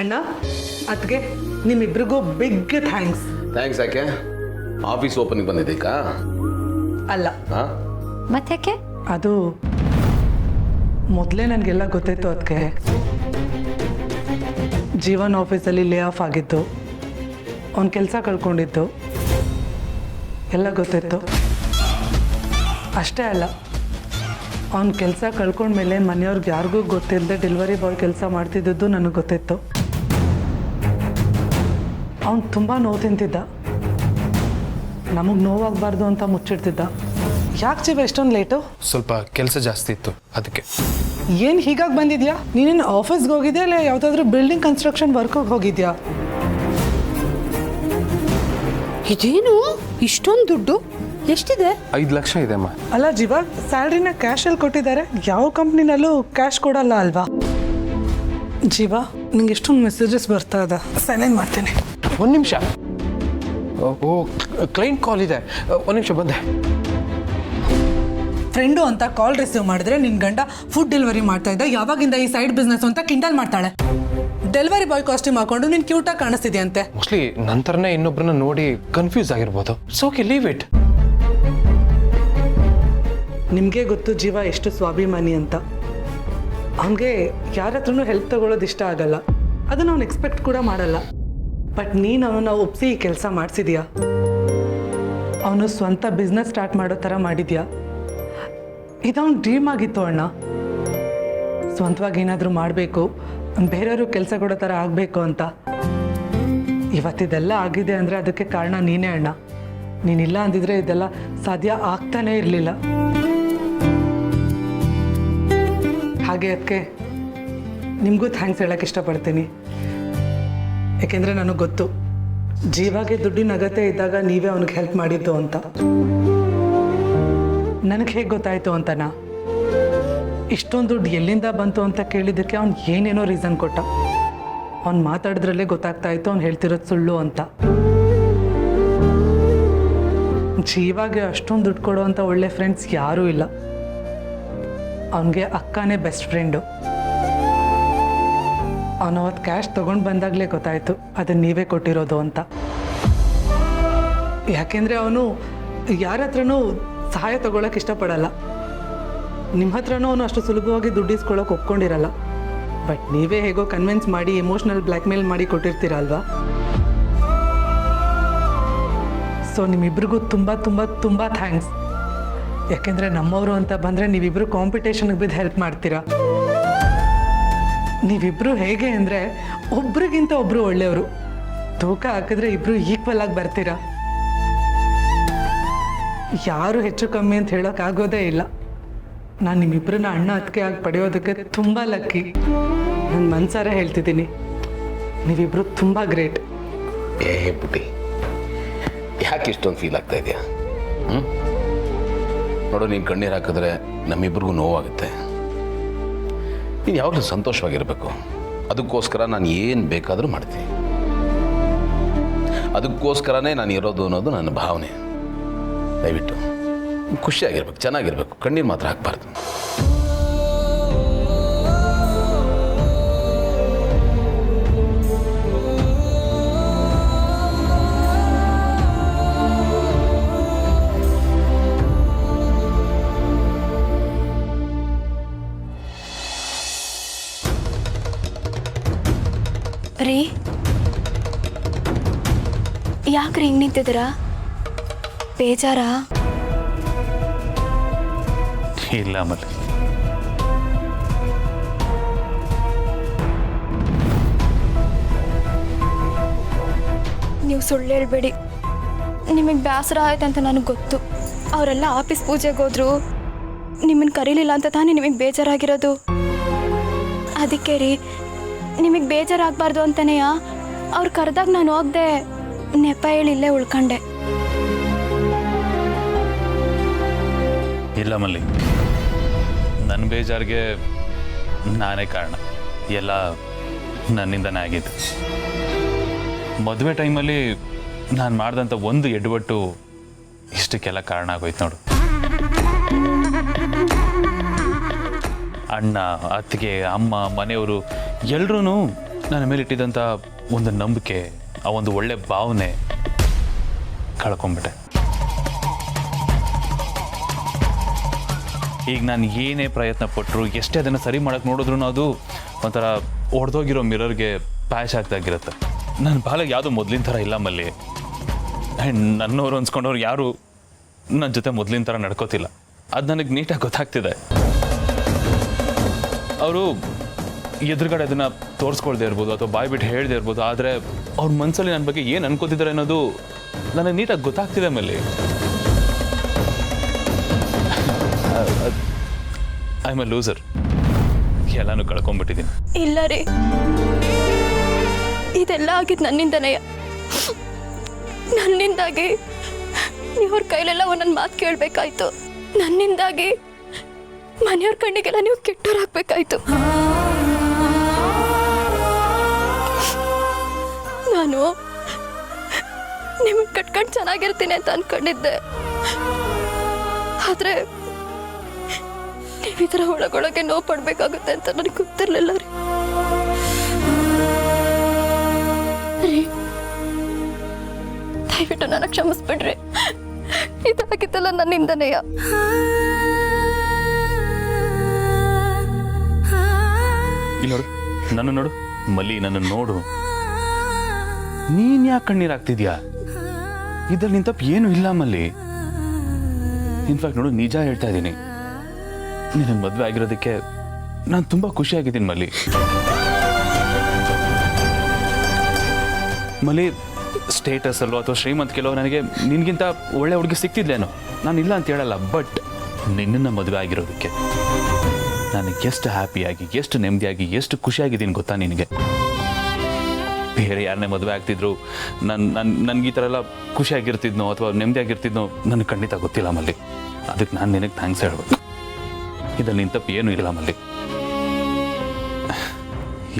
ಅಣ್ಣ ಅದಕ್ಕೆ ನಿಮ್ಮಿಬ್ರಿಗೂ ಬಿಗ್ ಥ್ಯಾಂಕ್ಸ್. ಥ್ಯಾಂಕ್ಸ್ ಯಾಕೆ? ಆಫೀಸ್ ಓಪನಿಂಗ್ ಬಂದಿದ್ದೀಕಾ? ಅಲ್ಲ, ಮತ್ತ್ಯಾಕೆ? ಅದು ಮೊದಲೇ ನನಗೆಲ್ಲ ಗೊತ್ತಿತ್ತು. ಅದಕ್ಕೆ ಜೀವನ್ ಆಫೀಸಲ್ಲಿ ಲೇ ಆಫ್ ಆಗಿತ್ತು, ಅವ್ನ ಕೆಲಸ ಕಳ್ಕೊಂಡಿತ್ತು, ಎಲ್ಲ ಗೊತ್ತಿತ್ತು. ಅಷ್ಟೇ ಅಲ್ಲ, ಅವ್ನ ಕೆಲಸ ಕಳ್ಕೊಂಡ್ಮೇಲೆ ಮನೆಯವ್ರಿಗೆ ಯಾರಿಗೂ ಗೊತ್ತಿಲ್ಲದೆ ಡೆಲಿವರಿ ಬಾಯ್ ಕೆಲಸ ಮಾಡ್ತಿದ್ದದ್ದು ನನಗೆ ಗೊತ್ತಿತ್ತು. ಅವ್ನು ತುಂಬ ನೋವು ತಿಂತಿದ್ದ, ನಮಗೆ ನೋವಾಗಬಾರ್ದು ಅಂತ ಮುಚ್ಚಿಡ್ತಿದ್ದ. ಯಾಕೆ ಜೀವ ಎಷ್ಟೊಂದು ಲೇಟು? ಸ್ವಲ್ಪ ಕೆಲಸ ಜಾಸ್ತಿ ಇತ್ತು ಅದಕ್ಕೆ. ಏನು ಹೀಗಾಗಿ ಬಂದಿದ್ಯಾ? ನೀನೇನು ಆಫೀಸ್ಗೆ ಹೋಗಿದ್ಯಾ ಇಲ್ಲ ಯಾವುದಾದ್ರೂ ಬಿಲ್ಡಿಂಗ್ ಕನ್ಸ್ಟ್ರಕ್ಷನ್ ವರ್ಕಿಗೆ ಹೋಗಿದ್ಯಾ? ಇದೇನು ಇಷ್ಟೊಂದು ದುಡ್ಡು? ಎಷ್ಟಿದೆ? 5 ಲಕ್ಷ ಇದೆ ಅಮ್ಮ. ಅಲ್ಲ ಜೀವ, ಸ್ಯಾಲ್ರಿನ ಕ್ಯಾಶಲ್ಲಿ ಕೊಟ್ಟಿದ್ದಾರೆ, ಯಾವ ಕಂಪ್ನಿನಲ್ಲೂ ಕ್ಯಾಶ್ ಕೊಡಲ್ಲ ಅಲ್ವಾ? ಜೀವ, ನಿಂಗೆ ಎಷ್ಟೊಂದು ಮೆಸೇಜಸ್ ಬರ್ತಾ ಇದೆ, ಸೈಲೆಂಟ್ ಮಾಡ್ತೀನಿ. 1 ನಿಮಿಷ. ಓ, ಕ್ಲೈಂಟ್ ಕಾಲ್ ಇದೆ, 1 ನಿಮಿಷ ಬಂದೆ. ಫ್ರೆಂಡು ಅಂತ ಕಾಲ್ ರಿಸೀವ್ ಮಾಡಿದ್ರೆ ನಿನ್ನ ಗಂಡ ಫುಡ್ ಡೆಲಿವರಿ ಮಾಡ್ತಾ ಇದ್ದ, ಯಾವಾಗಿಂದ ಈ ಸೈಡ್ ಬಿಸ್ನೆಸ್ ಅಂತ ಕಿಂಡಲ್ ಮಾಡ್ತಾಳೆ. ಡೆಲಿವರಿ ಬಾಯ್ ಕಾಸ್ಟ್ಯೂಮ್ ಹಾಕೊಂಡು ನೀನು ಕ್ಯೂಟಾಗಿ ಕಾಣಿಸ್ತಿದ್ಯಂತೆ. ಮೋಸ್ಟ್ಲಿ ನಂತರನೇ ಇನ್ನೊಬ್ಬರನ್ನ ನೋಡಿ ಕನ್ಫ್ಯೂಸ್ ಆಗಿರ್ಬೋದು. Okay, leave it. ನಿಮಗೆ ಗೊತ್ತು ಜೀವ ಎಷ್ಟು ಸ್ವಾಭಿಮಾನಿ ಅಂತ. ಅವನಿಗೆ ಯಾರ ಹತ್ರನೂ ಹೆಲ್ಪ್ ತಗೊಳ್ಳೋದು ಇಷ್ಟ ಆಗಲ್ಲ, ಅದನ್ನು ಅವ್ನು ಎಕ್ಸ್ಪೆಕ್ಟ್ ಕೂಡ ಮಾಡಲ್ಲ. ಬಟ್ ನೀನು ಅವನನ್ನು ಒಪ್ಪಿಸಿ ಈ ಕೆಲಸ ಮಾಡಿಸಿದ್ಯಾ. ಅವನು ಸ್ವಂತ ಬಿಸ್ನೆಸ್ ಸ್ಟಾರ್ಟ್ ಮಾಡೋ ಥರ ಮಾಡಿದ್ಯಾ. ಇದವನು ಡ್ರೀಮ್ ಆಗಿತ್ತು ಅಣ್ಣ. ಸ್ವಂತವಾಗಿ ಏನಾದರೂ ಮಾಡಬೇಕು, ಬೇರೆಯವರು ಕೆಲಸ ಕೊಡೋ ಥರ ಆಗಬೇಕು ಅಂತ. ಇವತ್ತಿದೆಲ್ಲ ಆಗಿದೆ ಅಂದರೆ ಅದಕ್ಕೆ ಕಾರಣ ನೀನೇ ಅಣ್ಣ. ನೀನಿಲ್ಲ ಅಂದಿದ್ರೆ ಇದೆಲ್ಲ ಸಾಧ್ಯ ಆಗ್ತಾನೇ ಇರಲಿಲ್ಲ. ಹಾಗೆ ಅದಕ್ಕೆ ನಿಮಗೂ ಥ್ಯಾಂಕ್ಸ್ ಹೇಳೋಕ್ಕೆ ಇಷ್ಟಪಡ್ತೀನಿ. ಯಾಕೆಂದರೆ ನನಗೆ ಗೊತ್ತು ಜೀವಾಗೆ ದುಡ್ಡಿನ ಅಗತ್ಯ ಇದ್ದಾಗ ನೀವೇ ಅವನಿಗೆ ಹೆಲ್ಪ್ ಮಾಡಿದ್ದು ಅಂತ. ನನಗೆ ಹೇಗೆ ಗೊತ್ತಾಯಿತು ಅಂತನಾ? ಇಷ್ಟೊಂದು ದುಡ್ಡು ಎಲ್ಲಿಂದ ಬಂತು ಅಂತ ಕೇಳಿದ್ದಕ್ಕೆ ಅವ್ನು ಏನೇನೋ ರೀಸನ್ ಕೊಟ್ಟ. ಅವ್ನು ಮಾತಾಡಿದ್ರಲ್ಲೇ ಗೊತ್ತಾಗ್ತಾ ಇತ್ತು ಅವ್ನು ಹೇಳ್ತಿರೋದು ಸುಳ್ಳು ಅಂತ. ಜೀವಾಗೆ ಅಷ್ಟೊಂದು ದುಡ್ಡು ಕೊಡೋವಂಥ ಒಳ್ಳೆ ಫ್ರೆಂಡ್ಸ್ ಯಾರೂ ಇಲ್ಲ. ಅವನಿಗೆ ಅಕ್ಕನೇ ಬೆಸ್ಟ್ ಫ್ರೆಂಡು. ಅವನು ಅವತ್ತು ಕ್ಯಾಶ್ ತೊಗೊಂಡು ಬಂದಾಗಲೇ ಗೊತ್ತಾಯಿತು ಅದನ್ನು ನೀವೇ ಕೊಟ್ಟಿರೋದು ಅಂತ. ಯಾಕೆಂದರೆ ಅವನು ಯಾರ ಹತ್ರನೂ ಸಹಾಯ ತೊಗೊಳಕ್ಕೆ ಇಷ್ಟಪಡಲ್ಲ. ನಿಮ್ಮ ಹತ್ರನೂ ಅವನು ಅಷ್ಟು ಸುಲಭವಾಗಿ ದುಡ್ಡಿಸ್ಕೊಳ್ಳೋಕೆ ಒಪ್ಕೊಂಡಿರಲ್ಲ. ಬಟ್ ನೀವೇ ಹೇಗೋ ಕನ್ವಿನ್ಸ್ ಮಾಡಿ ಎಮೋಷ್ನಲ್ ಬ್ಲ್ಯಾಕ್ಮೇಲ್ ಮಾಡಿ ಕೊಟ್ಟಿರ್ತೀರಲ್ವಾ. ಸೊ ನಿಮ್ಮಿಬ್ರಿಗೂ ತುಂಬ ತುಂಬ ತುಂಬ ಥ್ಯಾಂಕ್ಸ್. ಯಾಕೆಂದರೆ ನಮ್ಮವರು ಅಂತ ಬಂದರೆ ನೀವಿಬ್ಬರು ಕಾಂಪಿಟೇಷನ್ಗೆ ಬಿದ್ದು ಹೆಲ್ಪ್ ಮಾಡ್ತೀರಾ. ನೀವಿಬ್ಬರು ಹೇಗೆ ಅಂದರೆ ಒಬ್ರಿಗಿಂತ ಒಬ್ಬರು ಒಳ್ಳೆಯವರು. ತೂಕ ಹಾಕಿದ್ರೆ ಇಬ್ಬರು ಈಕ್ವಲ್ ಆಗಿ ಬರ್ತೀರಾ. ಯಾರು ಹೆಚ್ಚು ಕಮ್ಮಿ ಅಂತ ಹೇಳೋಕ್ಕಾಗೋದೇ ಇಲ್ಲ. ನಾನು ನಿಮ್ಮಿಬ್ಬರನ್ನ ಅಣ್ಣ ಅತ್ತಿಗೆ ಆಗಿ ಪಡೆಯೋದಕ್ಕೆ ತುಂಬ ಲಕ್ಕಿ. ನನ್ನ ಮನಸಾರೆ ಹೇಳ್ತಿದ್ದೀನಿ, ನೀವಿಬ್ಬರು ತುಂಬ ಗ್ರೇಟ್. ಪುಟಿ, ಯಾಕೆ ಇಷ್ಟೊಂದು ಫೀಲ್ ಆಗ್ತಾ ಇದೆಯಾ? ನೋಡು, ನೀನು ಕಣ್ಣೀರು ಹಾಕಿದ್ರೆ ನಮ್ಮಿಬ್ಬರಿಗೂ ನೋವಾಗುತ್ತೆ. ನೀನು ಯಾವಾಗಲೂ ಸಂತೋಷವಾಗಿರಬೇಕು. ಅದಕ್ಕೋಸ್ಕರ ನಾನು ಏನು ಬೇಕಾದರೂ ಮಾಡ್ತೀನಿ. ಅದಕ್ಕೋಸ್ಕರನೇ ನಾನು ಇರೋದು ಅನ್ನೋದು ನನ್ನ ಭಾವನೆ. ದಯವಿಟ್ಟು ಖುಷಿಯಾಗಿರ್ಬೇಕು, ಚೆನ್ನಾಗಿರ್ಬೇಕು, ಕಣ್ಣೀರು ಮಾತ್ರ ಹಾಕಬಾರ್ದು. ರೀ, ಯಾಕ್ರಿ ಹಿಂಗೆ ನಿಂತಿದ್ದೀರಾ? ಬೇಜಾರಾ? ಇಲ್ಲ ಮಲ್ಲಿ, ನೀವು ಸುಳ್ಳು ಹೇಳ್ಬೇಡಿ. ನಿಮಗೆ ಬೇಸರ ಆಯ್ತಂತ ನನಗೆ ಗೊತ್ತು. ಅವರೆಲ್ಲ ಆಫೀಸ್ ಪೂಜೆಗೆ ಹೋದ್ರು, ನಿಮ್ಮನ್ನು ಕರೀಲಿಲ್ಲ ಅಂತ ತಾನೇ ನಿಮಗೆ ಬೇಜಾರಾಗಿರೋದು. ಅದಕ್ಕೆ ರೀ, ನಿಮಗೆ ಬೇಜಾರಾಗಬಾರ್ದು ಅಂತನೆಯ ಅವ್ರು ಕರೆದಾಗ ನಾನು ಹೋಗ್ದೆ, ನೆಪ ಹೇಳಿ ಇಲ್ಲೇ ಉಳ್ಕೊಂಡೆ. ಇಲ್ಲ ಮಲ್ಲಿ, ನನ್ನ ಬೇಜಾರಿಗೆ ನಾನೇ ಕಾರಣ. ಎಲ್ಲ ನನ್ನಿಂದನೇ ಆಗಿದ್ದು. ಮದುವೆ ಟೈಮಲ್ಲಿ ನಾನು ಮಾಡಿದಂಥ ಒಂದು ಎಡವಟ್ಟು ಇಷ್ಟಕ್ಕೆಲ್ಲ ಕಾರಣ ಆಗೋಯ್ತು ನೋಡು. ಅಣ್ಣ, ಅತ್ತಿಗೆ, ಅಮ್ಮ, ಮನೆಯವರು ಎಲ್ಲರೂ ನನ್ನ ಮೇಲೆ ಇಟ್ಟಿದ್ದಂಥ ಒಂದು ನಂಬಿಕೆ, ಆ ಒಂದು ಒಳ್ಳೆ ಭಾವನೆ ಕಳ್ಕೊಂಬಿಟ್ಟೆ. ಈಗ ನಾನು ಏನೇ ಪ್ರಯತ್ನ ಪಟ್ಟರು, ಎಷ್ಟೇ ಅದನ್ನು ಸರಿ ಮಾಡೋಕ್ಕೆ ನೋಡಿದ್ರು ಅದು ಒಂಥರ ಒಡೆದೋಗಿರೋ ಮಿರರ್ಗೆ ಪ್ಯಾಚ್ ಆಗ್ತಾಗಿರುತ್ತೆ. ನನ್ನ ಬಾಲಿಗೆ ಯಾವುದೋ ಮೊದಲಿನ ಥರ ಇಲ್ಲ ಮಲ್ಲಿ. ನನ್ನವರು ಅನ್ಸ್ಕೊಂಡವ್ರು ಯಾರು ನನ್ನ ಜೊತೆ ಮೊದಲಿನ ಥರ ನಡ್ಕೋತಿಲ್ಲ. ಅದು ನನಗೆ ನೀಟಾಗಿ ಗೊತ್ತಾಗ್ತಿದೆ. ಅವರು ಎದುರುಗಡೆ ಅದನ್ನು ತೋರಿಸ್ಕೊಳ್ದೇ ಇರ್ಬೋದು ಅಥವಾ ಬಾಯ್ ಬಿಟ್ಟು ಹೇಳ್ದೇ ಇರ್ಬೋದು, ಆದರೆ ಅವ್ರ ಮನಸ್ಸಲ್ಲಿ ನನ್ನ ಬಗ್ಗೆ ಏನು ಅನ್ಕೋತಿದ್ದಾರೆ ಅನ್ನೋದು ನನಗೆ ನೀಟಾಗಿ ಗೊತ್ತಾಗ್ತಿದೆ ಮಲ್ಲಿ. I am A loser. ಎಲ್ಲಾನು ಕಳ್ಕೊಂಡ್ಬಿಟ್ಟಿದ್ದೀನಿ. ಇಲ್ಲ ರೀ, ಇದೆಲ್ಲ ಆಗಿದ್ದು ನನ್ನಿಂದನೇ. ನನ್ನಿಂದಾಗಿ ನೀವ್ರ ಕೈಲೆಲ್ಲ ಒಂದೊಂದು ಮಾತು ಕೇಳಬೇಕಾಯ್ತು. ನನ್ನಿಂದಾಗಿ ಮನೆಯವ್ರ ಕಣ್ಣಿಗೆಲ್ಲ ನೀವು ಕೆಟ್ಟೋರಾಗಬೇಕಾಯ್ತು. ನಾನು ನಿಮಗೆ ಕಟ್ಕೊಂಡು ಚೆನ್ನಾಗಿರ್ತೀನಿ ಅಂತ ಅನ್ಕೊಂಡಿದ್ದೆ. ಆದರೆ ನೀವು ಈ ಥರ ಒಳಗೊಳಗೆ ನೋವು ಪಡ್ಬೇಕಾಗುತ್ತೆ ಅಂತ ನನಗೆ ಗೊತ್ತಿರಲಿಲ್ಲ ರೀ. ದಯವಿಟ್ಟು ನನ್ನ ಕ್ಷಮಿಸ್ಬಿಡ್ರಿ. ಇದಾಗಿದ್ದಲ್ಲ ನನ್ನಿಂದನೆಯ. ಇಲ್ಲಿ ನೋಡು, ನನ್ನ ನೋಡು ಮಲ್ಲಿ, ನನ್ನ ನೋಡು. ನೀನ್ ಯಾಕೆ ಕಣ್ಣೀರಾಗ್ತಿದ್ಯಾ? ಇದ್ರಲ್ಲಿ ನಿನ್ ತಪ್ಪು ಏನು ಇಲ್ಲ ಮಲ್ಲಿ. ಇನ್ಫ್ಯಾಕ್ಟ್ ನೋಡು, ನಿಜ ಹೇಳ್ತಾ ಇದ್ದೀನಿ, ನಿನಗೆ ಮದುವೆ ಆಗಿರೋದಕ್ಕೆ ನಾನು ತುಂಬಾ ಖುಷಿಯಾಗಿದ್ದೀನಿ ಮಲ್ಲಿ. ಮಲ್ಲಿ, ಸ್ಟೇಟಸ್ ಅಲ್ಲೋ ಅಥವಾ ಶ್ರೀಮಂತಿಕೆಲ್ಲೋ ನನಗೆ ನಿನ್ಗಿಂತ ಒಳ್ಳೆ ಹುಡುಗಿ ಸಿಕ್ತಿದ್ಲೇನೋ, ನಾನು ಇಲ್ಲ ಅಂತ ಹೇಳಲ್ಲ. ಬಟ್ ನಿನ್ನನ್ನು ಮದುವೆ ಆಗಿರೋದಕ್ಕೆ ನನಗೆ ಎಷ್ಟು ಹ್ಯಾಪಿಯಾಗಿ, ಎಷ್ಟು ನೆಮ್ಮದಿಯಾಗಿ, ಎಷ್ಟು ಖುಷಿಯಾಗಿದ್ದೀನಿ ಗೊತ್ತಾ ನಿನಗೆ? ಬೇರೆ ಯಾರನ್ನೇ ಮದುವೆ ಆಗ್ತಿದ್ರು ನನ್ಗೆ ಈ ಥರ ಎಲ್ಲ ಖುಷಿಯಾಗಿರ್ತಿದ್ನೋ ಅಥವಾ ನೆಮ್ಮದಿಯಾಗಿರ್ತಿದ್ನೋ ನನಗೆ ಖಂಡಿತ ಗೊತ್ತಿಲ್ಲ ಮಲ್ಲಿ. ಅದಕ್ಕೆ ನಾನು ನಿನಗೆ ಥ್ಯಾಂಕ್ಸ್ ಹೇಳ್ಬೇಕು. ಇದ್ರಲ್ಲಿ ನಿನ್ನ ತಪ್ಪು ಏನೂ ಇಲ್ಲ ಮಲ್ಲಿ.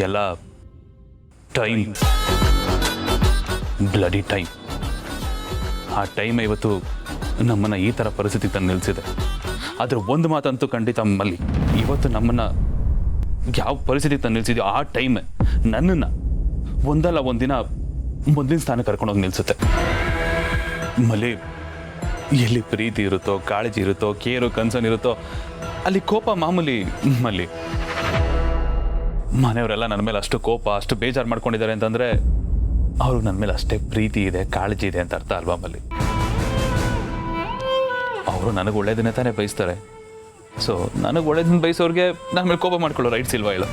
ಎಲ್ಲ ಟೈಮ್, ಬ್ಲಡಿ ಟೈಮ್. ಆ ಟೈಮ್ ಇವತ್ತು ನಮ್ಮನ್ನು ಈ ಥರ ಪರಿಸ್ಥಿತಿಗೆ ತಂದು ನಿಲ್ಲಿಸಿದೆ. ಆದರೆ ಒಂದು ಮಾತಂತೂ ಖಂಡಿತ ಮಲ್ಲಿ, ಇವತ್ತು ನಮ್ಮನ್ನು ಯಾವ ಪರಿಸ್ಥಿತಿಗೆ ತಂದು ನಿಲ್ಲಿಸಿದೆಯೋ ಆ ಟೈಮೇ ನನ್ನನ್ನು ಒಂದಲ್ಲ ಒಂದಿನ ಮೊದಲಿನ ಸ್ಥಾನಕ್ಕೆ ಕರ್ಕೊಂಡೋಗಿ ನಿಲ್ಲಿಸುತ್ತೆ ಮಲ್ಲಿ. ಎಲ್ಲಿ ಪ್ರೀತಿ ಇರುತ್ತೋ, ಕಾಳಜಿ ಇರುತ್ತೋ, ಕೇರು ಕನ್ಸರ್ನ್ ಇರುತ್ತೋ, ಅಲ್ಲಿ ಕೋಪ ಮಾಮೂಲಿ ಮಲ್ಲಿ. ಮನೆಯವರೆಲ್ಲ ನನ್ನ ಮೇಲೆ ಅಷ್ಟು ಕೋಪ, ಅಷ್ಟು ಬೇಜಾರು ಮಾಡ್ಕೊಂಡಿದ್ದಾರೆ ಅಂತಂದರೆ ಅವ್ರಿಗೆ ನನ್ನ ಮೇಲೆ ಅಷ್ಟೇ ಪ್ರೀತಿ ಇದೆ, ಕಾಳಜಿ ಇದೆ ಅಂತ ಅರ್ಥ ಅಲ್ವಾ ಮಲ್ಲಿ? ಅವರು ನನಗೆ ಒಳ್ಳೇದನ್ನೇ ತಾನೇ ಬಯಸ್ತಾರೆ. ಸೊ ನನಗೆ ಒಳ್ಳೇದನ್ನ ಬಯಸೋರಿಗೆ ನನ್ನ ಮೇಲೆ ಕೋಪ ಮಾಡ್ಕೊಳ್ಳೋ ರೈಟ್ಸ್ ಇಲ್ವಾ ಹೇಳು?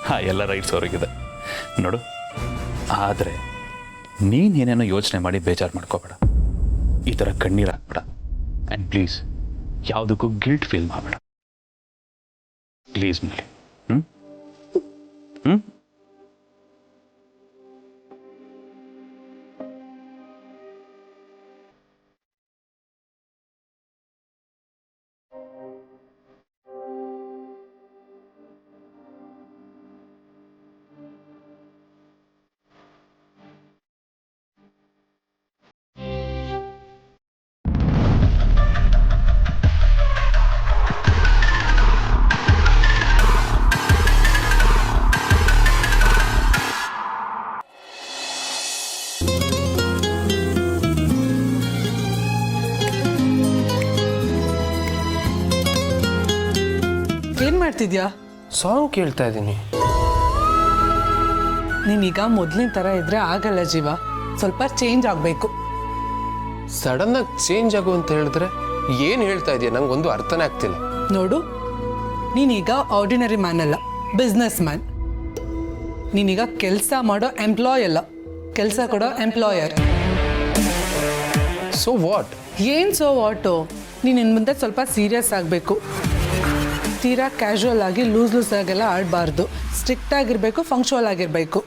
ಹಾಂ, ಎಲ್ಲ ರೈಟ್ಸ್ ಅವ್ರಿಗಿದೆ ನೋಡು. ಆದರೆ ನೀನೇನೇನೋ ಯೋಚನೆ ಮಾಡಿ ಬೇಜಾರು ಮಾಡ್ಕೋಬೇಡ, ಈ ಥರ ಕಣ್ಣೀರು ಹಾಕ್ಬೇಡ. ಆ್ಯಂಡ್ ಪ್ಲೀಸ್ ಯಾವುದಕ್ಕೂ ಗಿಲ್ಟ್ ಫೀಲ್ ಮಾಡಬೇಡ ಪ್ಲೀಸ್ ಮಲ್ಲಿ. ಹ್ಞೂ ಏನ್ ಮಾಡ್ತಿದ್ಯಾ? ಸಾಂಗ್ ಕೇಳ್ತಾ ಇದ್ದೀನಿ. ನೀನೀಗ ಮೊದಲಿನ ಥರ ಇದ್ರೆ ಆಗಲ್ಲ ಜೀವ, ಸ್ವಲ್ಪ ಚೇಂಜ್ ಆಗಬೇಕು. ಸಡನ್ನಾಗಿ ಚೇಂಜ್ ಆಗು ಅಂತ ಹೇಳಿದ್ರೆ ಏನು ಹೇಳ್ತಾ ಇದೆಯಾ? ನಂಗೆ ಒಂದು ಅರ್ಥನೇ ಆಗ್ತಿಲ್ಲ. ನೋಡು, ನೀನೀಗ ಆರ್ಡಿನರಿ ಮ್ಯಾನ್ ಅಲ್ಲ, ಬಿಸ್ನೆಸ್ ಮ್ಯಾನ್. ನೀನೀಗ ಕೆಲಸ ಮಾಡೋ ಎಂಪ್ಲಾಯ್ ಅಲ್ಲ, ಕೆಲಸ ಕೊಡೋ ಎಂಪ್ಲಾಯರ್. So what? ಏನು ಸೊ ವಾಟು? ನೀನು ಇನ್ನು ಮುಂದೆ ಸ್ವಲ್ಪ ಸೀರಿಯಸ್ ಆಗಬೇಕು. ತೀರಾ ಕ್ಯಾಶುವಲ್ ಆಗಿ ಲೂಸ್ ಆಗೆಲ್ಲ ಆಡಬಾರ್ದು. ಸ್ಟ್ರಿಕ್ಟ್ ಆಗಿರಬೇಕು, ಫಂಕ್ಷುವಲ್ ಆಗಿರಬೇಕು.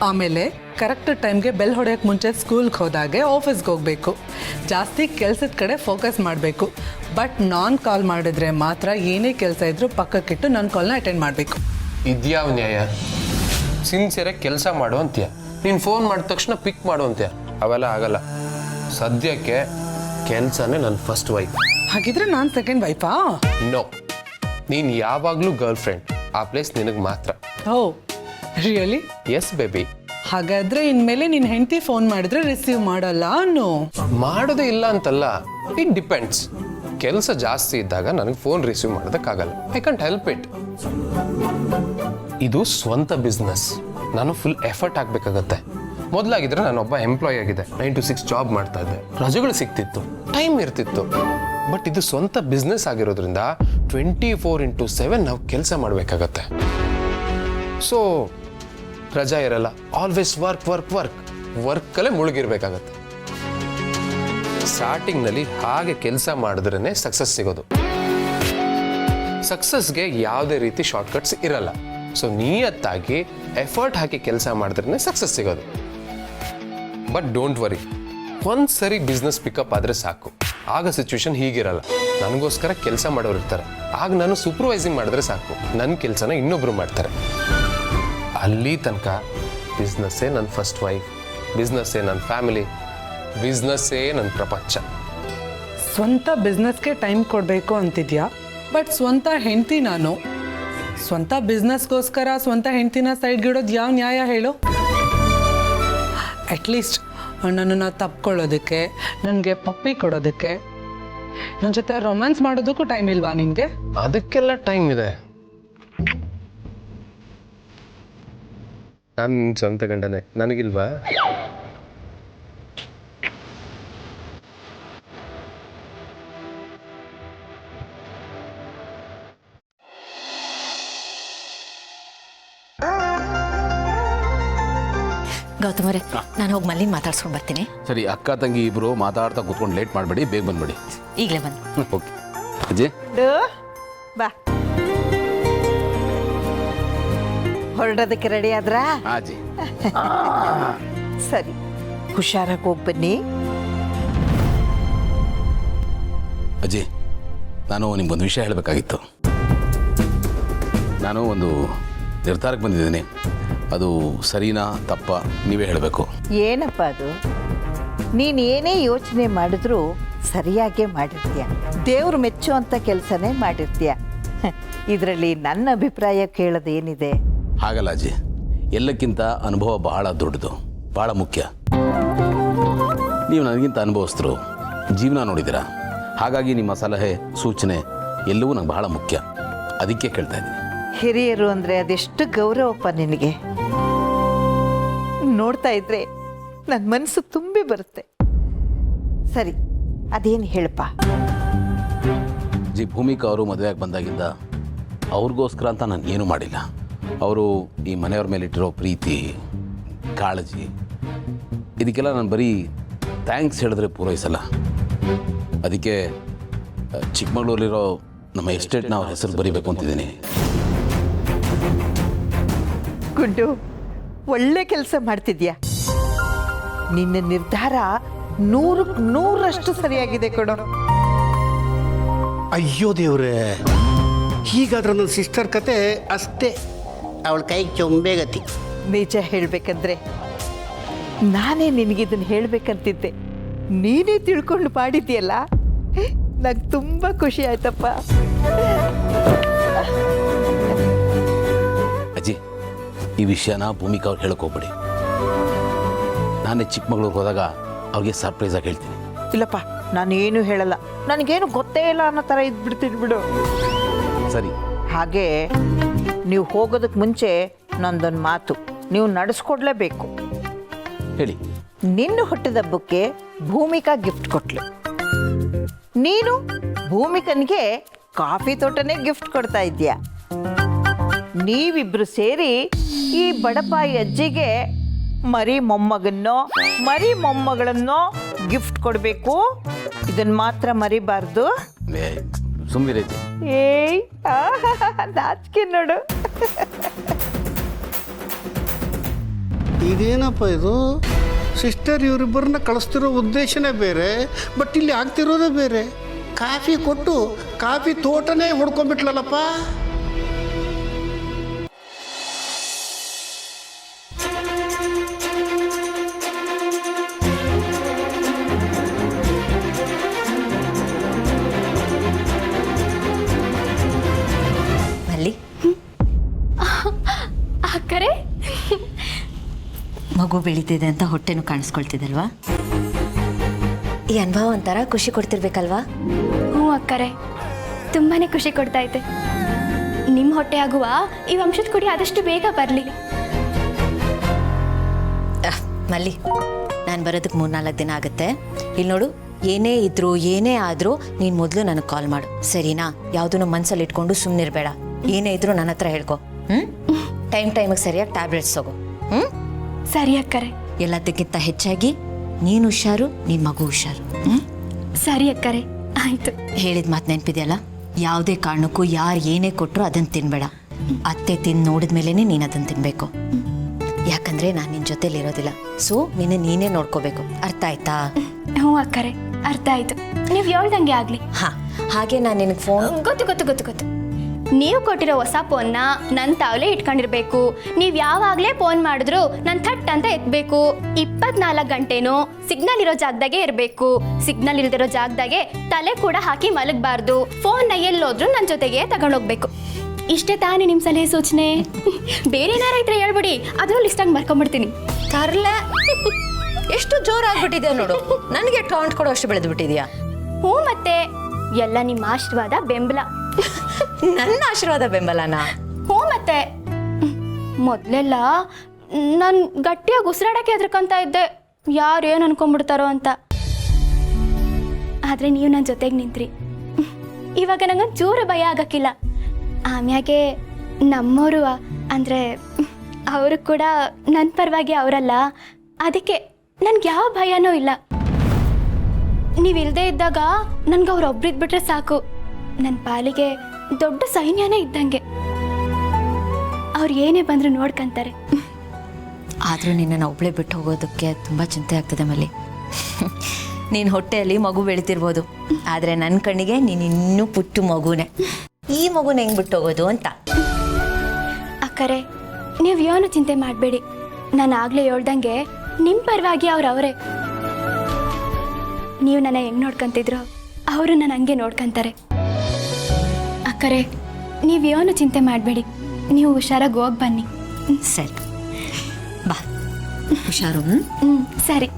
ಆಮೇಲೆ ಕರೆಕ್ಟ್ ಟೈಮ್ಗೆ ಬೆಲ್ ಹೊಡೆಯೋಕ್ಕೆ ಮುಂಚೆ ಸ್ಕೂಲ್ಗೆ ಹೋದಾಗೆ ಆಫೀಸ್ಗೆ ಹೋಗಬೇಕು. ಜಾಸ್ತಿ ಕೆಲಸದ ಕಡೆ ಫೋಕಸ್ ಮಾಡಬೇಕು. ಬಟ್ ನಾನ್ ಕಾಲ್ ಮಾಡಿದ್ರೆ ಮಾತ್ರ ಏನೇ ಕೆಲಸ ಇದ್ರೂ ಪಕ್ಕಕ್ಕಿಟ್ಟು ನನ್ನ ಕಾಲ್ನ ಅಟೆಂಡ್ ಮಾಡಬೇಕು. ಇದ್ಯಾವ ನ್ಯಾಯ? ಸಿನ್ಸಿಯರಾಗಿ ಕೆಲಸ ಮಾಡು ಅಂತೀಯ, ನೀನು ಫೋನ್ ಮಾಡಿದ ತಕ್ಷಣ ಪಿಕ್ ಮಾಡು ಅಂತೀಯ. ಅವೆಲ್ಲ ಆಗಲ್ಲ. ಸದ್ಯಕ್ಕೆ ಕೆಲಸನೇ ನನ್ನ ಫಸ್ಟ್ ವೈಫ್. ಹಾಗಿದ್ರೆ ನಾನು ಸೆಕೆಂಡ್ ವೈಫಾ? ನೋ, ನೀನು ಯಾವಾಗಲೂ ಗರ್ಲ್ ಫ್ರೆಂಡ್. ಆ ಪ್ಲೇಸ್ ನಿನಗೆ ಮಾತ್ರ. Oh, really? Yes baby. ಹಾಗಾದ್ರೆ ಇನ್ಮೇಲೆ ನಿನ್ನ ಹೆಂಡತಿ ಫೋನ್ ಮಾಡಿದ್ರೆ ರಿಸೀವ್ ಮಾಡಲ್ಲ ಅನ್ನೋ? ಮಾಡೋದೇ ಇಲ್ಲ ಅಂತಲ್ಲ, ಇಟ್ ಡಿಪೆಂಡ್ಸ್. ಕೆಲಸ ಜಾಸ್ತಿ ಇದ್ದಾಗ ನನಗೆ phone receive ಮಾಡೋದಕ್ಕಾಗಲ್ಲ. I can't help it. ಇದು ಸ್ವಂತ ಬಿಸ್ನೆಸ್, ನಾನು ಫುಲ್ ಎಫರ್ಟ್ ಹಾಕ್ಬೇಕಾಗತ್ತೆ. ಮೊದಲಾಗಿದ್ರೆ ನಾನೊಬ್ಬ ಎಂಪ್ಲಾಯ್ ಆಗಿದೆ, 9 to 6 ಜಾಬ್ ಮಾಡ್ತಾ ಇದ್ದೆ, ರಜೆಗಳು ಸಿಗ್ತಿತ್ತು, ಟೈಮ್ ಇರ್ತಿತ್ತು. ಬಟ್ ಇದು ಸ್ವಂತ ಬಿಸ್ನೆಸ್ ಆಗಿರೋದ್ರಿಂದ 24/7 ನಾವು ಕೆಲಸ ಮಾಡಬೇಕಾಗತ್ತೆ. ಸೊ ರಜಾ ಇರಲ್ಲ, ಆಲ್ವೇಸ್ ವರ್ಕ್ ವರ್ಕ್ ವರ್ಕ್ ವರ್ಕಲ್ಲೇ ಮುಳುಗಿರ್ಬೇಕಾಗತ್ತೆ. ಸ್ಟಾರ್ಟಿಂಗ್ನಲ್ಲಿ ಹಾಗೆ ಕೆಲಸ ಮಾಡಿದ್ರೇ ಸಕ್ಸಸ್ ಸಿಗೋದು. ಸಕ್ಸಸ್ಗೆ ಯಾವುದೇ ರೀತಿ ಶಾರ್ಟ್ಕಟ್ಸ್ ಇರಲ್ಲ. ಸೊ ನಿಯತ್ತಾಗಿ ಎಫರ್ಟ್ ಹಾಕಿ ಕೆಲಸ ಮಾಡಿದ್ರೇ ಸಕ್ಸಸ್ ಸಿಗೋದು. ಬಟ್ ಡೋಂಟ್ ವರಿ, ಒಂದು ಸರಿ ಬಿಸ್ನೆಸ್ ಪಿಕಪ್ ಆದರೆ ಸಾಕು. ಆಗ ಸಿಚುವೇಶನ್ ಹೀಗಿರಲ್ಲ. ನನಗೋಸ್ಕರ ಕೆಲಸ ಮಾಡೋರು ಇರ್ತಾರೆ, ಆಗ ನಾನು ಸೂಪರ್ವೈಸಿಂಗ್ ಮಾಡಿದ್ರೆ ಸಾಕು, ನನ್ನ ಕೆಲಸನ ಇನ್ನೊಬ್ರು ಮಾಡ್ತಾರೆ. ಅಲ್ಲಿ ತನಕ ಬಿಸ್ನೆಸ್ಸೇ ನನ್ನ ಫಸ್ಟ್ ವೈಫ್, ಬಿಸ್ನೆಸ್ಸೇ ನನ್ನ ಫ್ಯಾಮಿಲಿ, ಬಿಸ್ನೆಸ್ಸೇ ನನ್ನ ಪ್ರಪಂಚ. ಸ್ವಂತ ಬಿಸ್ನೆಸ್ಗೆ ಟೈಮ್ ಕೊಡಬೇಕು ಅಂತಿದ್ಯಾ, ಬಟ್ ಸ್ವಂತ ಹೆಂಡತಿ ನಾನು. ಸ್ವಂತ ಬಿಸ್ನೆಸ್ಗೋಸ್ಕರ ಸ್ವಂತ ಹೆಂಡತಿನ ಸೈಡ್ಗಿಡೋದು ಯಾವ ನ್ಯಾಯ ಹೇಳು? ಅಟ್ಲೀಸ್ಟ್ ನನ್ನನ್ನು ತಪ್ಕೊಳ್ಳೋದಕ್ಕೆ, ನನಗೆ ಪಪ್ಪಿ ಕೊಡೋದಕ್ಕೆ, ನನ್ನ ಜೊತೆ ರೊಮ್ಯಾನ್ಸ್ ಮಾಡೋದಕ್ಕೂ ಟೈಮ್ ಇಲ್ವಾ ನಿನಗೆ? ಅದಕ್ಕೆಲ್ಲ ಟೈಮ್ ಇದೆ. ನನ್ನ ಸ್ವಂತ ಗಂಡನೇ, ನನಗಿಲ್ವಾ? ಗೌತಮರೇ, ನಾನು ಹೋಗಿ ಮಲ್ಲಿನ ಮಾತಾಡ್ಸ್ಕೊಂಡು ಬರ್ತೀನಿ. ಸರಿ, ಅಕ್ಕ ತಂಗಿ ಇಬ್ರು ಮಾತಾಡ್ತಾ ಕೂತ್ಕೊಂಡು ಲೇಟ್ ಮಾಡಬೇಡಿ, ಬೇಗ ಬಂದ್ಬಿಡಿ. ಈಗಲೇ ಬಂದು. ಓಕೆ ಅಜ್ಜಿ, ಬಾ, ಹೊರಡೋದಕ್ಕೆ ರೆಡಿ ಆದ್ರಾ? ಅಜ್ಜಿ ಸರಿ, ಹುಷಾರಾಗಿ ಹೋಗಿ ಬನ್ನಿ. ಅಜ್ಜಿ, ನಾನು ನಿಮ್ಗೊಂದು ವಿಷಯ ಹೇಳಬೇಕಾಗಿತ್ತು. ನಾನು ಒಂದು ನಿರ್ಧಾರಕ್ಕೆ ಬಂದಿದ್ದೀನಿ. ಅದು ಸರಿನಾ ತಪ್ಪ ನೀವೇ ಹೇಳಬೇಕು. ಏನಪ್ಪ ಅದು? ನೀನು ಏನೇ ಯೋಚನೆ ಮಾಡಿದ್ರೂ ಸರಿಯಾಗೇ ಮಾಡಿರ್ತೀಯ. ದೇವ್ರು ಮೆಚ್ಚುವಂಥ ಕೆಲಸನೇ ಮಾಡಿರ್ತೀಯ. ಇದರಲ್ಲಿ ನನ್ನ ಅಭಿಪ್ರಾಯ ಕೇಳೋದೇನಿದೆ? ಹಾಗಲ್ಲ ಅಜ್ಜಿ, ಎಲ್ಲಕ್ಕಿಂತ ಅನುಭವ ಬಹಳ ದೊಡ್ಡದು, ಬಹಳ ಮುಖ್ಯ. ನೀವು ನನಗಿಂತ ಅನುಭವಿಸಿದ್ರು, ಜೀವನ ನೋಡಿದ್ದೀರಾ. ಹಾಗಾಗಿ ನಿಮ್ಮ ಸಲಹೆ ಸೂಚನೆ ಎಲ್ಲವೂ ನಂಗೆ ಬಹಳ ಮುಖ್ಯ. ಅದಕ್ಕೆ ಕೇಳ್ತಾ ಇದ್ದೀನಿ. ಹಿರಿಯರು ಅಂದರೆ ಅದೆಷ್ಟು ಗೌರವಪ್ಪ ನಿನಗೆ. ನೋಡ್ತಾ ಇದ್ರೆ ನನ್ನ ಮನಸ್ಸು ತುಂಬಿ ಬರುತ್ತೆ. ಸರಿ, ಅದೇನು ಹೇಳಪ್ಪ? ಜಿ, ಭೂಮಿಕಾ ಅವರು ಮದುವೆಯಾಗಿ ಬಂದಾಗಿಂದ ಅವ್ರಿಗೋಸ್ಕರ ಅಂತ ನಾನು ಏನೂ ಮಾಡಿಲ್ಲ. ಅವರು ಈ ಮನೆಯವ್ರ ಮೇಲೆ ಇಟ್ಟಿರೋ ಪ್ರೀತಿ, ಕಾಳಜಿ, ಇದಕ್ಕೆಲ್ಲ ನಾನು ಬರೀ ಥ್ಯಾಂಕ್ಸ್ ಹೇಳಿದ್ರೆ ಪೂರೈಸಲ್ಲ. ಅದಕ್ಕೆ ಚಿಕ್ಕಮಗಳೂರಲ್ಲಿರೋ ನಮ್ಮ ಎಸ್ಟೇಟ್ನ ಅವ್ರ ಹೆಸರು ಬರೀಬೇಕು ಅಂತಿದ್ದೀನಿ. ಗುಂಡು, ಒಳ್ಳೆ ಕೆಲಸ ಮಾಡ್ತಿದ್ಯಾ. ನಿನ್ನ ನಿರ್ಧಾರ 100ಕ್ಕೆ 100ರಷ್ಟು ಸರಿಯಾಗಿದೆ ಕೊಡು. ಅಯ್ಯೋ ದೇವ್ರೆ, ಹೀಗಾದ್ರೆ ನನ್ನ ಸಿಸ್ಟರ್ ಕತೆ ಅಷ್ಟೇ, ಅವಳ ಕೈಗೆ ಚೊಂಬೆಗತಿ. ನಿಜ ಹೇಳಬೇಕಂದ್ರೆ ನಾನೇ ನಿನಗಿದನ್ನು ಹೇಳಬೇಕಂತಿದ್ದೆ. ನೀನೇ ತಿಳ್ಕೊಂಡು ಮಾಡಿದ್ಯಲ್ಲ, ನಂಗೆ ತುಂಬ ಖುಷಿ ಆಯ್ತಪ್ಪ. ಅಜ್ಜಿ, ಈ ವಿಷಯನ ಭೂಮಿಕಾ ಅವ್ರಿಗೆ ಹೇಳೋಕೋಗ್ಬೇಡಿ. ನಾನೇ ಚಿಕ್ಕಮಗಳೂರಿಗೆ ಹೋದಾಗ ಅವ್ರಿಗೆ ಸರ್ಪ್ರೈಸಾಗಿ ಹೇಳ್ತೀನಿ. ಇಲ್ಲಪ್ಪ, ನಾನೇನು ಹೇಳಲ್ಲ. ನನಗೇನು ಗೊತ್ತೇ ಇಲ್ಲ ಅನ್ನೋ ಥರ ಇದ್ಬಿಡ್ತೀನಿ ಬಿಡು. ಸರಿ. ಹಾಗೆ ನೀವು ಹೋಗೋದಕ್ಕೆ ಮುಂಚೆ ನಂದೊಂದು ಮಾತು ನೀವು ನಡೆಸ್ಕೊಡ್ಲೇಬೇಕು. ಹೇಳಿ. ನಿನ್ನ ಹುಟ್ಟಿದಬ್ಬಕ್ಕೆ ಭೂಮಿಕಾ ಗಿಫ್ಟ್ ಕೊಟ್ಲು. ನೀನು ಭೂಮಿಕನಿಗೆ ಕಾಫಿ ತೋಟನೇ ಗಿಫ್ಟ್ ಕೊಡ್ತಾ ಇದ್ದೀಯ. ನೀವಿಬ್ರು ಸೇರಿ ಈ ಬಡಪಾಯಿ ಅಜ್ಜಿಗೆ ಮರಿ ಮೊಮ್ಮಗಳನ್ನೋ ಗಿಫ್ಟ್ ಕೊಡಬೇಕು. ಇದನ್ನ ಮಾತ್ರ ಮರಿಬಾರ್ದು. ಸುಮ್ಮನೆ ಏಯ್, ನಾಚಿಕೆ ನೋಡು. ಇದೇನಪ್ಪ ಇದು? ಸಿಸ್ಟರ್ ಇವರಿಬ್ಬರನ್ನ ಕಳಿಸ್ತಿರೋ ಉದ್ದೇಶನೇ ಬೇರೆ, ಬಟ್ ಇಲ್ಲಿ ಆಗ್ತಿರೋದೇ ಬೇರೆ. ಕಾಫಿ ಕೊಟ್ಟು ಕಾಫಿ ತೋಟನೇ ಹೊಡ್ಕೊಂಡ್ಬಿಟ್ಲಲ್ಲಪ್ಪ. ಮಲ್ಲಿ, ಅಕ್ಕರೆ ಮಗು ಬೆಳೀತಿದೆ ಅಂತ ಹೊಟ್ಟೆನೂ ಕಾಣಿಸ್ಕೊಳ್ತಿದಲ್ವಾ? ಈ ಅನುಭವ ಒಂಥರ ಖುಷಿ ಕೊಡ್ತಿರ್ಬೇಕಲ್ವಾ? ಹ್ಞೂ ಅಕ್ಕರೆ, ತುಂಬಾ ಖುಷಿ ಕೊಡ್ತೈತೆ. ನಿಮ್ಮ ಹೊಟ್ಟೆ ಆಗುವ ಈ ವಂಶದ ಕುಡಿ ಆದಷ್ಟು ಬೇಗ ಬರಲಿ. ಮಲ್ಲಿ, ನಾನು ಬರೋದಕ್ಕೆ 3-4 ದಿನ ಆಗುತ್ತೆ. ಇಲ್ಲಿ ನೋಡು, ಏನೇ ಇದ್ರು ಏನೇ ಆದರೂ ನೀನು ಮೊದಲು ನನಗೆ ಕಾಲ್ ಮಾಡು, ಸರಿನಾ? ಯಾವುದನ್ನು ಮನಸ್ಸಲ್ಲಿ ಇಟ್ಕೊಂಡು ಸುಮ್ಮನಿರಬೇಡ. ಏನೇ ಇದ್ರು ನನ್ನ ಹತ್ರ ಹೇಳ್ಕೊ. ಟೈಮಿಗೆ ಸರಿಯಾಗಿ ಟ್ಯಾಬ್ಲೆಟ್ಸ್ ತಗೋ. ಸರಿ ಅಕ್ಕರೆ. ಎಲ್ಲದಕ್ಕಿಂತ ಹೆಚ್ಚಾಗಿ ನೀನು ಹುಷಾರು, ನಿನ್ನ ಮಗು ಹುಷಾರು. ಸರಿ ಅಕ್ಕರೆ, ಆಯಿತು. ಹೇಳಿದ ಮಾತು ನೆನಪಿದೆಯಲ್ಲ, ಯಾವುದೇ ಕಾರಣಕ್ಕೂ ಯಾರು ಏನೇ ಕೊಟ್ಟರು ಅದನ್ನು ತಿನ್ಬೇಡ. ಅತ್ತೆ ತಿಂದು ನೋಡಿದ್ಮೇಲೆ ನೀನು ಅದನ್ನು ತಿನ್ನಬೇಕು. ಯಾಕಂದ್ರೆ ನಾನು ನಿನ್ನ ಜೊತೆಲಿ ಇರೋದಿಲ್ಲ. ಸೊ ನೀನೇ ನೋಡ್ಕೋಬೇಕು. ಅರ್ಥ ಆಯ್ತಾ? ಹ್ಞೂ ಅಕ್ಕರೆ, ಅರ್ಥ ಆಯ್ತು. ನೀವು ಹೇಳ್ದಂಗೆ ಆಗಲಿ. ಹಾಗೆ ನಾನು ನಿನಗೆ ಫೋನ್ ಗೊತ್ತು. ನೀವು ಕೊಟ್ಟಿರೋ ಹೊಸ ಫೋನ್ನ ನನ್ನ ತಾವಲೇ ಇಟ್ಕೊಂಡಿರ್ಬೇಕು. ನೀವು ಯಾವಾಗಲೇ ಫೋನ್ ಮಾಡಿದ್ರು ನಾನು ಥಟ್ ಅಂತ ಎತ್ತಬೇಕು. 24 ಗಂಟೆನೂ ಸಿಗ್ನಲ್ ಇರೋ ಜಾಗದಾಗೆ ಇರಬೇಕು. ಸಿಗ್ನಲ್ ಇಲ್ದಿರೋ ಜಾಗದಾಗೆ ತಲೆ ಕೂಡ ಹಾಕಿ ಮಲಗಬಾರ್ದು. ಫೋನ್ನ ಎಲ್ಲೋದ್ರೂ ನನ್ನ ಜೊತೆಗೆ ತಗೊಂಡೋಗ್ಬೇಕು. ಇಷ್ಟೇ ತಾನೇ ನಿಮ್ಮ ಸಲಹೆ ಸೂಚನೆ? ಬೇರೆ ಏನಾರು ಇದ್ರೆ ಹೇಳ್ಬಿಡಿ, ಅದನ್ನು ಲಿಸ್ಟಾಗಿ ಬರ್ಕೊಂಡ್ಬಿಡ್ತೀನಿ. ತರ್ಲೆ. ಎಷ್ಟು ಜೋರಾಗ್ಬಿಟ್ಟಿದ್ಯಾ ನೋಡು. ನನಗೆ ಕೌಂಟ್ ಕೊಡೋ ಅಷ್ಟು ಬೆಳೆದು ಬಿಟ್ಟಿದ್ಯಾ? ಹ್ಞೂ, ಮತ್ತೆ ಎಲ್ಲ ನಿಮ್ಮ ಆಶೀರ್ವಾದ ಬೆಂಬಲ. ನನ್ನ ಆಶೀರ್ವಾದ ಬೆಂಬಲನಾ? ಹ್ಞೂ, ಮತ್ತೆ ಮೊದಲೆಲ್ಲ ನಾನು ಗಟ್ಟಿಯಾಗಿ ಉಸಿರಾಡಕ್ಕೆ ಹೆದರ್ಕೊಂತ ಇದ್ದೆ, ಯಾರು ಏನು ಅನ್ಕೊಂಡ್ಬಿಡ್ತಾರೋ ಅಂತ. ಆದರೆ ನೀವು ನನ್ನ ಜೊತೆಗೆ ನಿಂತ್ರಿ. ಇವಾಗ ನಂಗೊಂದು ಚೂರು ಭಯ ಆಗಕ್ಕಿಲ್ಲ. ಆಮ್ಯಾಗೆ ನಮ್ಮವರು ಅಂದರೆ ಅವರು ಕೂಡ ನನ್ನ ಪರವಾಗಿ ಅವರಲ್ಲ, ಅದಕ್ಕೆ ನನ್ಗೆ ಯಾವ ಭಯನೂ ಇಲ್ಲ. ನೀವಿಲ್ಲದೆ ಇದ್ದಾಗ ನನ್ಗೆ ಅವ್ರೊಬ್ರಿದ್ಬಿಟ್ರೆ ಸಾಕು. ನನ್ನ ಪಾಲಿಗೆ ದೊಡ್ಡ ಸೈನ್ಯನೇ ಇದ್ದಂಗೆ. ಅವ್ರು ಏನೇ ಬಂದರೂ ನೋಡ್ಕೊಂತಾರೆ. ಆದರೂ ನಿನ್ನನ್ನು ಒಬ್ಬಳೇ ಬಿಟ್ಟು ಹೋಗೋದಕ್ಕೆ ತುಂಬ ಚಿಂತೆ ಆಗ್ತದೆ ಮಲ್ಲಿ. ನೀನು ಹೊಟ್ಟೆಯಲ್ಲಿ ಮಗು ಬೆಳಿತಿರ್ಬೋದು, ಆದರೆ ನನ್ನ ಕಣ್ಣಿಗೆ ನೀನು ಇನ್ನೂ ಪುಟ್ಟು ಮಗುನೇ. ಈ ಮಗುನ ಹೆಂಗೆ ಬಿಟ್ಟು ಹೋಗೋದು ಅಂತ. ಅಕ್ಕರೆ, ನೀವು ಏನು ಚಿಂತೆ ಮಾಡಬೇಡಿ. ನಾನು ಆಗಲೇ ಹೇಳ್ದಂಗೆ ನಿಮ್ಮ ಪರವಾಗಿ ಅವರೇ. ನೀವು ನನ್ನ ಹೆಂಗೆ ನೋಡ್ಕೊಂತಿದ್ರು ಅವರು ನನ್ನ ಹಂಗೆ ನೋಡ್ಕೊಂತಾರೆ. ಅಕ್ಕರೆ, ನೀವೇನು ಚಿಂತೆ ಮಾಡಬೇಡಿ. ನೀವು ಹುಷಾರಾಗಿ ಹೋಗಿ ಬನ್ನಿ. ಸರಿ, ಬಾ. ಹುಷಾರು. ಸರಿ.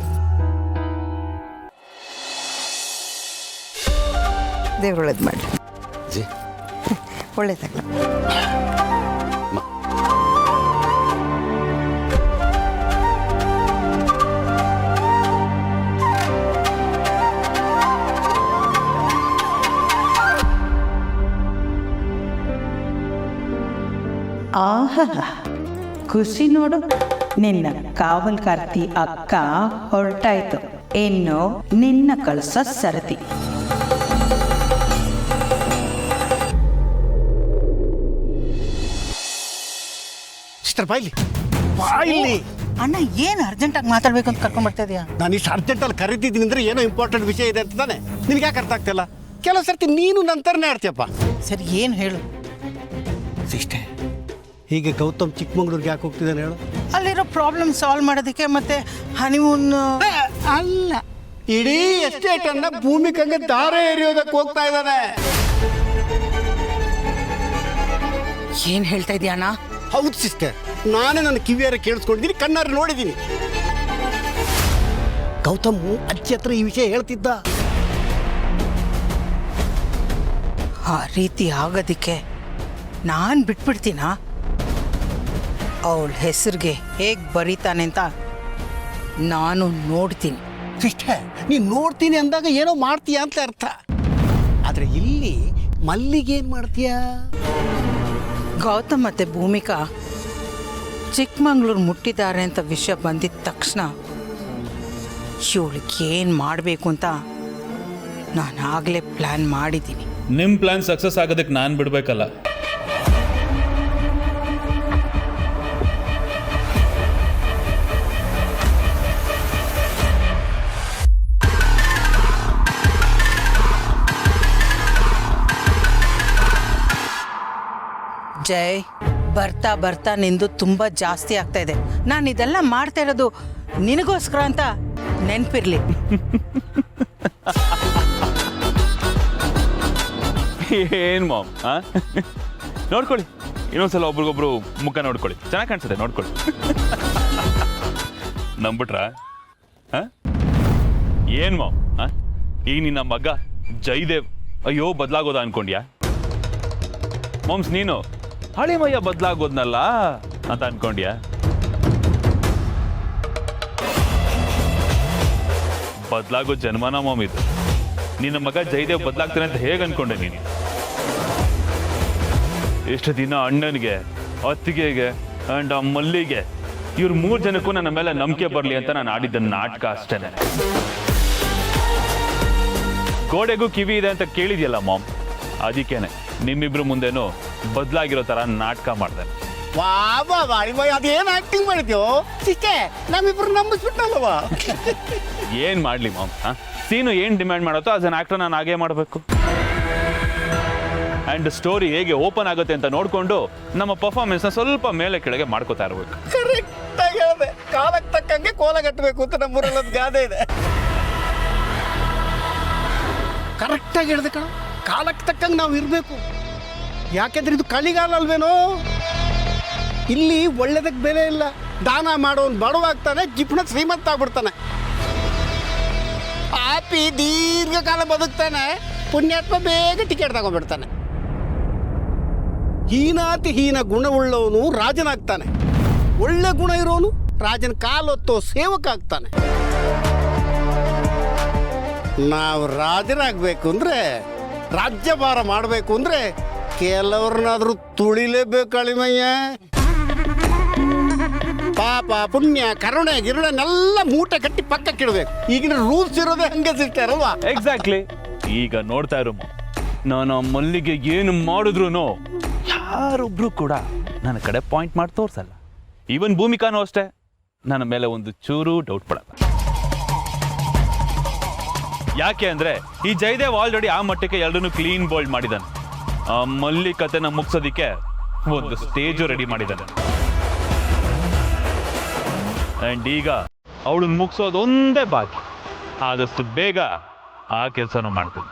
ದೇವ್ರು ಒಳ್ಳೇದು ಮಾಡಿ. ಜಿ ಒಳ್ಳೇದಾಗಲ್ಲ. ಆಹಾ, ಖುಷಿ ನೋಡು. ನಿನ್ನ ಕಾವಲ್ಕಾರ್ತಿ ಅಕ್ಕ ಹೊರಟಾಯ್ತು. ಇನ್ನು ನಿನ್ನ ಕಳ್ಸ ಸರತಿ. ಸಿಸ್ಟರ್ ಬಾಯ್ಲಿ ಬಾಯ್ಲಿ. ಅಣ್ಣ, ಏನು ಅರ್ಜೆಂಟಾಗಿ ಮಾತಾಡ್ಬೇಕು ಅಂತ ಕರ್ಕೊಂಡ್ ಬರ್ತಾ ಇದೀಯಾ? ನಾನು ಇಷ್ಟು ಅರ್ಜೆಂಟಲ್ಲಿ ಕರಿತಿದ್ದೀನಿ ಅಂದರೆ ಏನೋ ಇಂಪಾರ್ಟೆಂಟ್ ವಿಷಯ ಇದೆ ಅಂತ ತಾನೆ. ನಿನಗೆ ಯಾಕೆ ಅರ್ಥ ಆಗ್ತಿಲ್ಲ? ಕೆಲವು ಸರ್ತಿ ನೀನು ನಂತರನೇ ಆಡ್ತೀಯಪ್ಪ. ಸರಿ, ಏನು ಹೇಳು. ಸಿಸ್ಟರ್, ಹೀಗೆ ಗೌತಮ್ ಚಿಕ್ಕಮಂಗ್ಳೂರ್ಗೆ ಯಾಕೆ ಹೋಗ್ತಿದ್ದಾನೆ ಹೇಳು? ಅಲ್ಲಿರೋ ಪ್ರಾಬ್ಲಮ್ ಸಾಲ್ವ್ ಮಾಡೋದಕ್ಕೆ, ಮತ್ತೆ ಹನಿಮೂನ್ ಅಲ್ಲ, ಇಡೀ ಎಸ್ಟೇಟ್ ಅನ್ನ ಭೂಮಿಕಂಗೆ ದಾರೆ ಎರೆಯೋದಕ್ಕೆ ಹೋಗ್ತಾ ಇದ್ದಾನೆ. ಏನು ಹೇಳ್ತಾ ಇದೀಯ ಅಣ್ಣ? ಹೌದು ಸಿಸ್ಟರ್, ನಾನೇ ನನ್ನ ಕಿವಿಯಾರ ಕೇಳಿಸ್ಕೊಂಡಿದ್ದೀನಿ, ಕಣ್ಣಾರೆ ನೋಡಿದ್ದೀನಿ. ಗೌತಮ್ ಅಜ್ಜಿ ಹತ್ರ ಈ ವಿಷಯ ಹೇಳ್ತಿದ್ದ. ಆ ರೀತಿ ಆಗೋದಕ್ಕೆ ನಾನು ಬಿಟ್ಬಿಡ್ತೀನ? ಅವಳ ಹೆಸರಿಗೆ ಹೇಗೆ ಬರೀತಾನೆ ಅಂತ ನಾನು ನೋಡ್ತೀನಿ. ಸಿಸ್ಟರ್, ನೀನು ನೋಡ್ತೀನಿ ಅಂದಾಗ ಏನೋ ಮಾಡ್ತೀಯ ಅಂತ ಅರ್ಥ. ಆದರೆ ಇಲ್ಲಿ ಮಲ್ಲಿಗೆ ಏನು ಮಾಡ್ತೀಯ? ಗೌತಮ್ ಮತ್ತು ಭೂಮಿಕಾ ಚಿಕ್ಕಮಂಗ್ಳೂರು ಮುಟ್ಟಿದ್ದಾರೆ ಅಂತ ವಿಷಯ ಬಂದಿದ್ದ ತಕ್ಷಣ ಇವಳಿಗೆ ಏನು ಮಾಡಬೇಕು ಅಂತ ನಾನು ಆಗಲೇ ಪ್ಲ್ಯಾನ್ ಮಾಡಿದ್ದೀನಿ. ನಿಮ್ಮ ಪ್ಲಾನ್ ಸಕ್ಸಸ್ ಆಗೋದಕ್ಕೆ ನಾನು ಬಿಡಬೇಕಲ್ಲ. ಜೈ, ಬರ್ತಾ ಬರ್ತಾ ನಿಂದು ತುಂಬ ಜಾಸ್ತಿ ಆಗ್ತಾ ಇದೆ. ನಾನು ಇದೆಲ್ಲ ಮಾಡ್ತಾ ಇರೋದು ನಿನಗೋಸ್ಕರ ಅಂತ ನೆನಪಿರ್ಲಿ. ಏನು ಮಾಮ್, ನೋಡ್ಕೊಳ್ಳಿ, ಇನ್ನೊಂದ್ಸಲ ಒಬ್ರಿಗೊಬ್ರು ಮುಖ ನೋಡ್ಕೊಳ್ಳಿ, ಚೆನ್ನಾಗಿ ಕಾಣಿಸುತ್ತೆ, ನೋಡ್ಕೊಳ್ಳಿ. ನಂಬಿಟ್ರಾ ಏನು ಮಾಮ್ ಈಗ ನಿನ್ನ ಮಗ ಜಯದೇವ್ ಅಯ್ಯೋ ಬದಲಾಗೋದ ಅನ್ಕೊಂಡ್ಯಾ ಮಾಮ್ಸ್ ನೀನು ಹಳೆ ಮಯ್ಯ ಬದಲಾಗೋದ್ನಲ್ಲ ಅಂತ ಅನ್ಕೊಂಡ್ಯಾ ಬದಲಾಗೋ ಜನ್ಮನ ಮಾಮ್ ಇದು ನಿನ್ನ ಮಗ ಜಯದೇವ್ ಬದಲಾಗ್ತಾನೆ ಅಂತ ಹೇಗೆ ಅನ್ಕೊಂಡೆ ನೀನು ಎಷ್ಟು ದಿನ ಅಣ್ಣನಿಗೆ ಅತ್ತಿಗೆಗೆ ಅಂಡ್ ಆ ಮಲ್ಲಿಗೆ ಇವ್ರು 3 ಜನಕ್ಕೂ ನನ್ನ ಮೇಲೆ ನಂಬಿಕೆ ಬರಲಿ ಅಂತ ನಾನು ಆಡಿದ್ದ ನಾಟಕ ಅಷ್ಟೇನೆ ಗೋಡೆಗೂ ಕಿವಿ ಇದೆ ಅಂತ ಕೇಳಿದ್ಯಲ್ಲ ಮಾಮ್ ಅದಕ್ಕೇನೆ ನಿಮ್ಮಿಬ್ರು ಮುಂದೆನೂ ಬದಲಾಗಿರೋ ತರ ನಾಟಕ ಮಾಡ್ದೆ ವಾ ಬಾ ಅದೇನು ಆಕ್ಟಿಂಗ್ ಮಾಡಿದ್ಯೋ ಚಿಕ್ಕೆ ನಮ್ಮಿಬ್ರು ನಂಬಿಸ್ಬಿಟ್ಟಲ್ವಾ ಏನ್ ಮಾಡ್ಲಿ ಮಾಮ್ ಸೀನು ಏನ್ ಡಿಮ್ಯಾಂಡ್ ಮಾಡತ್ತೋ ಆಸ್ ಅನ್ ಆಕ್ಟರ್ ನಾನು ಹಾಗೇ ಮಾಡಬೇಕು ಅಂಡ್ ಸ್ಟೋರಿ ಹೇಗೆ ಓಪನ್ ಆಗುತ್ತೆ ಅಂತ ನೋಡ್ಕೊಂಡು ನಮ್ಮ ಪರ್ಫಾರ್ಮೆನ್ಸ್ ನ ಸ್ವಲ್ಪ ಮೇಲೆ ಕೆಳಗೆ ಮಾಡ್ಕೋತಾ ಇರ್ಬೇಕು ಕರೆಕ್ಟ್ ಆಗಿ ಹೇಳಿದೆ ಕಾಲಕ್ಕೆ ತಕ್ಕಂಗೆ ಕೋಲ ಕಟ್ಟಬೇಕು ಅಂತ ನಮ್ಮೂರಲ್ಲಿ ಒಂದು ಗಾದೆ ಇದೆ ಕರೆಕ್ಟಾಗಿ ಹೇಳಿದೆ ಕಣ ಕಾಲಕ್ಕೆ ತಕ್ಕಂಗೆ ನಾವು ಇರಬೇಕು ಯಾಕೆಂದ್ರೆ ಇದು ಕಳಿಗಾಲ ಅಲ್ವೇನೋ ಇಲ್ಲಿ ಒಳ್ಳೇದಕ್ಕೆ ಬೆಲೆ ಇಲ್ಲ ದಾನ ಮಾಡೋನು ಬಡವಾಗ್ತಾನೆ ಜಿಪ್ಣ ಶ್ರೀಮಂತ ಆಗ್ಬಿಡ್ತಾನೆ ಪಾಪಿ ದೀರ್ಘಕಾಲ ಬದುಕ್ತಾನೆ ಪುಣ್ಯಾತ್ಮ ಬೇಗ ಟಿಕೆಟ್ ತಗೊಂಡ್ಬಿಡ್ತಾನೆ ಹೀನಾತಿ ಹೀನ ಗುಣವುಳ್ಳವನು ರಾಜನಾಗ್ತಾನೆ ಒಳ್ಳೆ ಗುಣ ಇರೋನು ರಾಜನ ಕಾಲೊತ್ತೋ ಸೇವಕ ಆಗ್ತಾನೆ ನಾವು ರಾಜರಾಗಬೇಕು ಅಂದರೆ ರಾಜ್ಯಭಾರ ಮಾಡಬೇಕು ಅಂದರೆ ಕೆಲವ್ರನ್ನಾದ್ರೂ ತುಳಿಲೇಬೇಕು ಅಳಿಮಯ್ಯ ಪಾಪ ಪುಣ್ಯ ಕರುಣೆ ಗಿರುಣನೆಲ್ಲ ಮೂಟೆ ಕಟ್ಟಿ ಪಕ್ಕಕ್ಕಿಡಬೇಕು ಈಗಿನ ರೂಲ್ಸ್ ಇರೋದೇ ಹಂಗೆ ಸಿಸ್ಟರ್ ಅಲ್ವಾ ಎಕ್ಸಾಕ್ಟ್ಲಿ ಈಗ ನೋಡ್ತಾ ಇರೋ ನಾನು ಮಲ್ಲಿಗೆ ಏನು ಮಾಡಿದ್ರು ಯಾರೊಬ್ರು ಕೂಡ ನನ್ನ ಕಡೆ ಪಾಯಿಂಟ್ ಮಾಡಿ ತೋರ್ಸಲ್ಲ ಈವನ್ ಭೂಮಿಕಾನೂ ಅಷ್ಟೇ ನನ್ನ ಮೇಲೆ ಒಂದು ಚೂರು ಡೌಟ್ ಪಡಲ್ಲ ಯಾಕೆ ಅಂದ್ರೆ ಈ ಜಯದೇವ್ ಆಲ್ರೆಡಿ ಆ ಮಟ್ಟಕ್ಕೆ ಎಲ್ಲರನ್ನು ಕ್ಲೀನ್ ಬೋಲ್ಡ್ ಮಾಡಿದ್ದಾನೆ ಆ ಮಲ್ಲಿ ಕತೆನ ಮುಗಿಸೋದಿಕ್ಕೆ ಒಂದು ಸ್ಟೇಜು ರೆಡಿ ಮಾಡಿದ್ದಾನೆ ಅಂಡ್ ಈಗ ಅವಳನ್ನ ಮುಗಿಸೋದು ಒಂದೇ ಬಾಕಿ ಆದಷ್ಟು ಬೇಗ ಆ ಕೆಲಸನೂ ಮಾಡ್ತೀನಿ